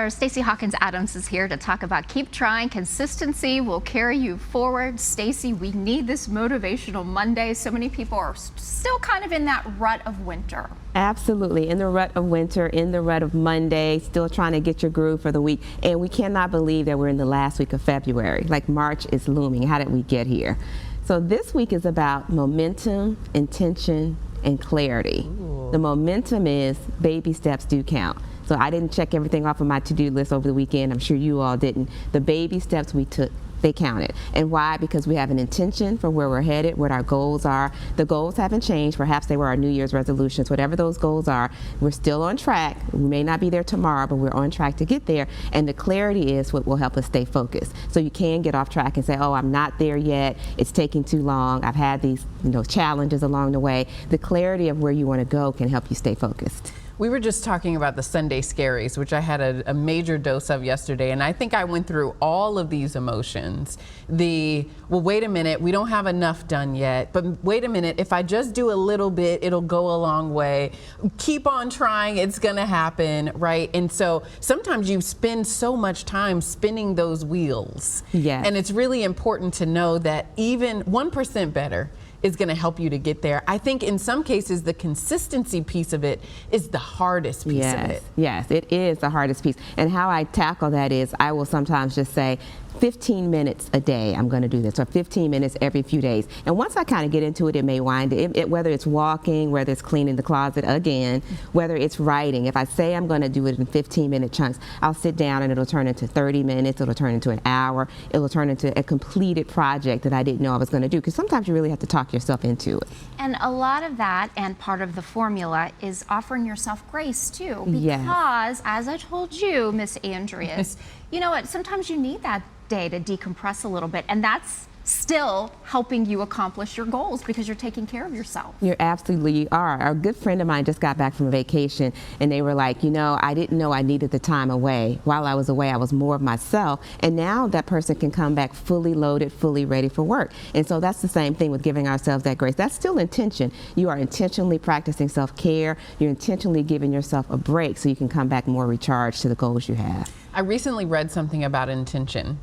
Stacy Hawkins Adams is here to talk about keep trying. Consistency will carry you forward. Stacy, we need this motivational Monday. So many people are still kind of in that rut of winter. Absolutely, in the rut of winter, in the rut of Monday, still trying to get your groove for the week. And we cannot believe that we're in the last week of February. Like March is looming. How did we get here? So this week is about momentum, intention, and clarity. Ooh. The momentum is baby steps do count. So I didn't check everything off of my to-do list over the weekend. I'm sure you all didn't. The baby steps we took, they counted. And why? Because we have an intention for where we're headed, what our goals are. The goals haven't changed. Perhaps they were our New Year's resolutions. Whatever those goals are, we're still on track. We may not be there tomorrow, but we're on track to get there. And the clarity is what will help us stay focused. So you can get off track and say, oh, I'm not there yet. It's taking too long. I've had these challenges along the way. The clarity of where you want to go can help you stay focused. We were just talking about the Sunday scaries, which I had a major dose of yesterday, and I think I went through all of these emotions. Well, wait a minute, we don't have enough done yet, but wait a minute, if I just do a little bit, it'll go a long way. Keep on trying, it's gonna happen, right? And so sometimes you spend so much time spinning those wheels. Yes. And it's really important to know that even 1% better is going to help you to get there. I think in some cases the consistency piece of it is the hardest piece of it. Yes, it is the hardest piece. And how I tackle that is I will sometimes just say 15 minutes a day I'm going to do this, or 15 minutes every few days. And once I kind of get into it, it may wind whether it's walking, whether it's cleaning the closet again, whether it's writing. If I say I'm going to do it in 15-minute chunks, I'll sit down and it'll turn into 30 minutes, it'll turn into an hour, it'll turn into a completed project that I didn't know I was going to do, because sometimes you really have to talk yourself into it. And a lot of that, and part of the formula, is offering yourself grace too, because yes. As I told you, Miss Andreas, you know what, sometimes you need that day to decompress a little bit, and that's still helping you accomplish your goals because you're taking care of yourself. You absolutely are. A good friend of mine just got back from a vacation, and they were like, I didn't know I needed the time away. While I was away, I was more of myself, and now that person can come back fully loaded, fully ready for work. And so that's the same thing with giving ourselves that grace. That's still intention. You are intentionally practicing self-care. You're intentionally giving yourself a break so you can come back more recharged to the goals you have. I recently read something about intention.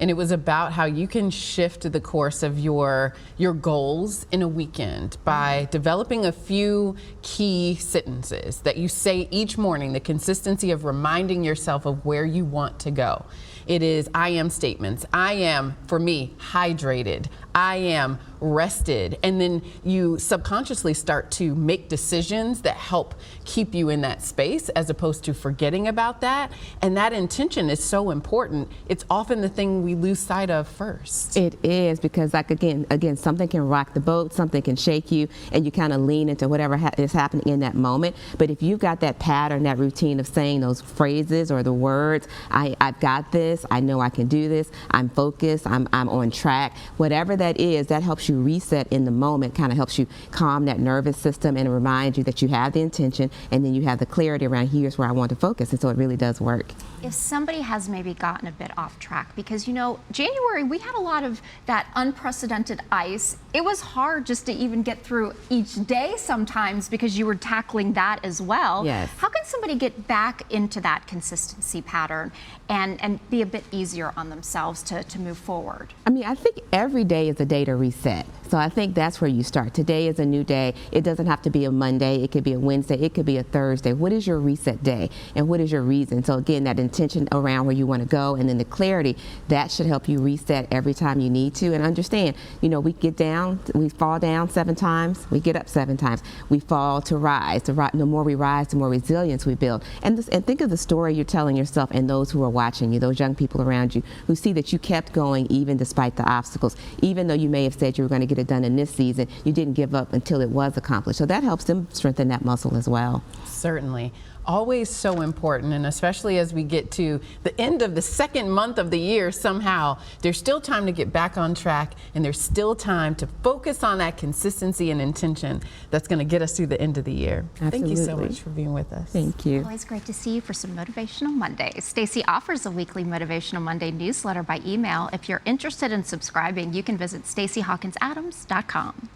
And it was about how you can shift the course of your goals in a weekend by developing a few key sentences that you say each morning, the consistency of reminding yourself of where you want to go. It is I am statements. I am, for me, hydrated. I am rested. And then you subconsciously start to make decisions that help keep you in that space as opposed to forgetting about that. And that intention is so important. It's often the thing we lose sight of first. It is, because like again, something can rock the boat, something can shake you, and you kind of lean into whatever is happening in that moment. But if you've got that pattern, that routine of saying those phrases or the words, I've got this, I know I can do this, I'm focused, I'm on track, whatever that is, that helps you reset in the moment, kind of helps you calm that nervous system and remind you that you have the intention, and then you have the clarity around here's where I want to focus. And so it really does work. If somebody has maybe gotten a bit off track, because January we had a lot of that unprecedented ice. It was hard just to even get through each day sometimes because you were tackling that as well. Yes. How can somebody get back into that consistency pattern and be a bit easier on themselves to move forward? I mean, I think every day is a day to reset. So I think that's where you start. Today is a new day. It doesn't have to be a Monday. It could be a Wednesday. It could be a Thursday. What is your reset day? And what is your reason? So again, that intention around where you want to go, and then the clarity, that should help you reset every time you need to. And understand, we get down, we fall down 7 times, we get up 7 times. We fall to rise. The more we rise, the more resilience we build. And think of the story you're telling yourself and those who are watching you, those young people around you who see that you kept going even despite the obstacles. Even though you may have said you were going to get it done in this season, you didn't give up until it was accomplished. So that helps them strengthen that muscle as well. Certainly. Always so important, and especially as we get to the end of the second month of the year, somehow there's still time to get back on track, and there's still time to focus on that consistency and intention that's going to get us through the end of the year. Absolutely. Thank you so much for being with us. Thank you. Always great to see you for some Motivational Mondays. Stacy offers a weekly Motivational Monday newsletter by email. If you're interested in subscribing, you can visit stacyhawkinsadams.com.